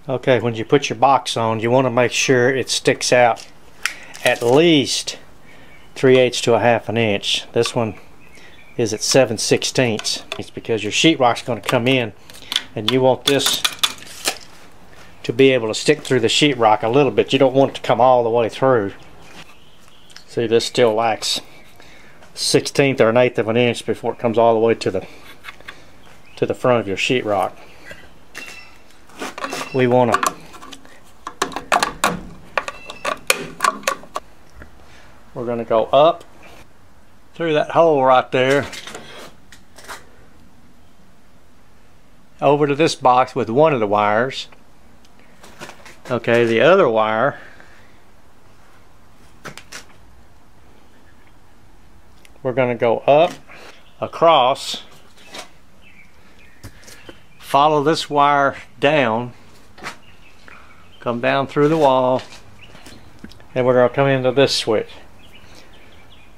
Okay, when you put your box on, you want to make sure it sticks out at least 3/8 to 1/2 inch. This one is at 7/16. It's because your sheetrock's going to come in, and you want this to be able to stick through the sheetrock a little bit. You don't want it to come all the way through. See, this still lacks 1/16 or 1/8 of an inch before it comes all the way to the front of your sheetrock. We want to we're going to go up through that hole right there over to this box with one of the wires. Okay, the other wire we're going to go up, across, follow this wire down, come down through the wall, and we're going to come into this switch.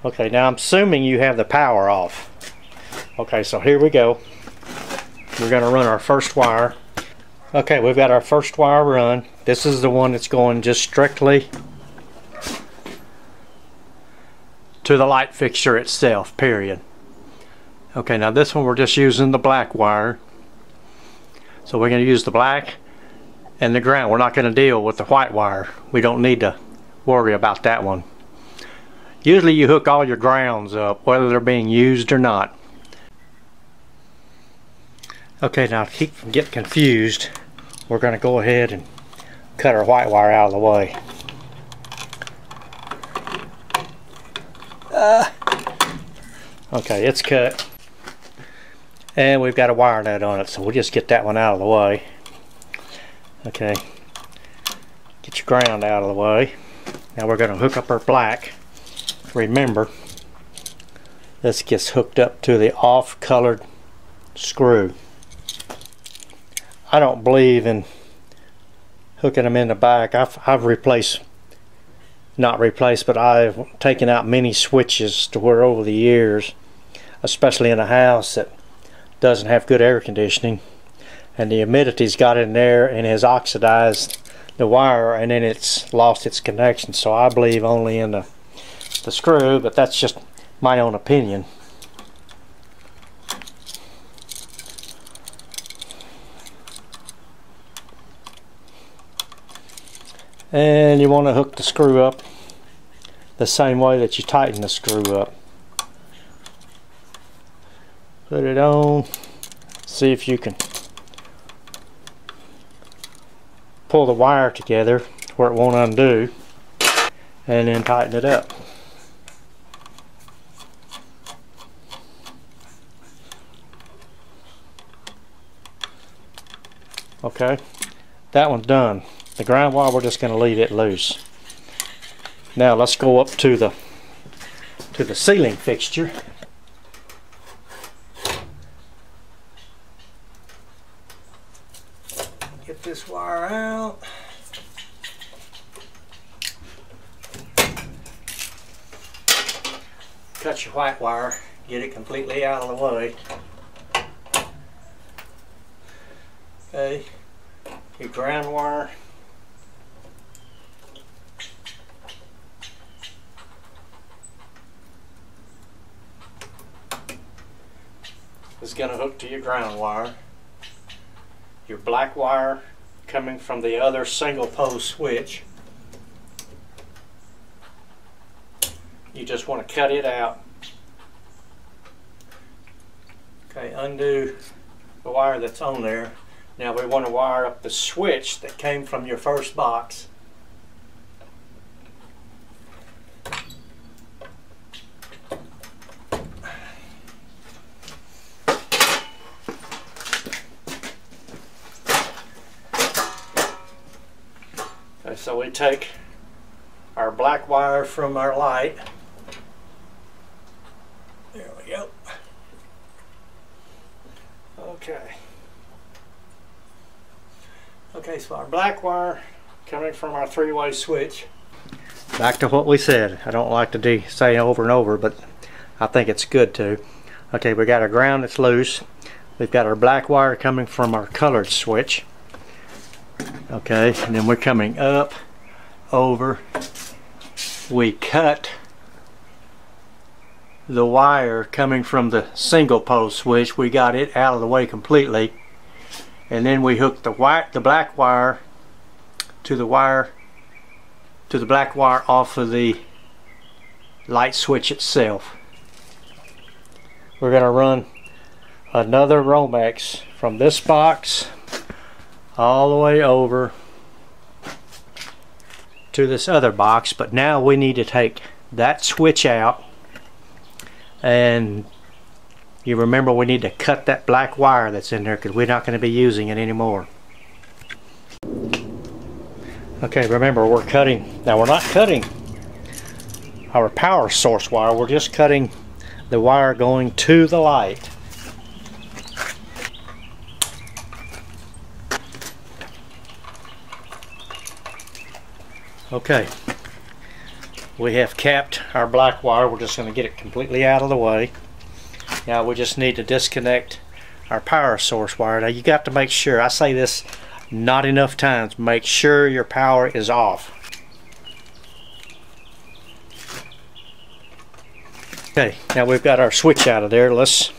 Okay, now I'm assuming you have the power off. Okay, so here we go. We're going to run our first wire. Okay, we've got our first wire run. This is the one that's going just strictly to the light fixture itself, period. Okay, now this one we're just using the black wire. So we're going to use the black and the ground. We're not going to deal with the white wire. We don't need to worry about that one. Usually you hook all your grounds up, whether they're being used or not. Okay, now to keep from getting confused, we're going to go ahead and cut our white wire out of the way. Okay, it's cut. And we've got a wire nut on it, so we'll just get that one out of the way. Okay, get your ground out of the way. Now we're going to hook up our black. Remember, this gets hooked up to the off-colored screw. I don't believe in hooking them in the back. I've replaced, not replaced, but I've taken out many switches to where over the years, especially in a house that doesn't have good air conditioning, and the humidity's got in there and has oxidized the wire, and then it's lost its connection. So I believe only in the screw, but that's just my own opinion. And you want to hook the screw up the same way that you tighten the screw up. Put it on, see if you can pull the wire together where it won't undo, and then tighten it up. Okay, that one's done. The ground wire, we're just going to leave it loose. Now let's go up to the ceiling fixture. Get this wire out. Cut your white wire, get it completely out of the way. Okay, your ground wire. Is going to hook to your ground wire. Your black wire coming from the other single pole switch. You just want to cut it out. Okay, undo the wire that's on there. Now we want to wire up the switch that came from your first box. Okay, so we take our black wire from our light. There we go. Okay. Okay, so our black wire coming from our three-way switch. Back to what we said. I don't like to say over and over, but I think it's good to. Okay, we got our ground that's loose. We've got our black wire coming from our colored switch. Okay, and then we're coming up, over. We cut the wire coming from the single pole switch. We got it out of the way completely, and then we hooked the black wire to the black wire off of the light switch itself. We're going to run another Romex from this box all the way over to this other box, but now we need to take that switch out, and you remember we need to cut that black wire that's in there because we're not going to be using it anymore. Okay, remember we're cutting, now we're not cutting our power source wire, we're just cutting the wire going to the light. Okay, we have capped our black wire. We're just going to get it completely out of the way. Now we just need to disconnect our power source wire. Now you got to make sure, I say this not enough times, make sure your power is off. Okay, now we've got our switch out of there. Let's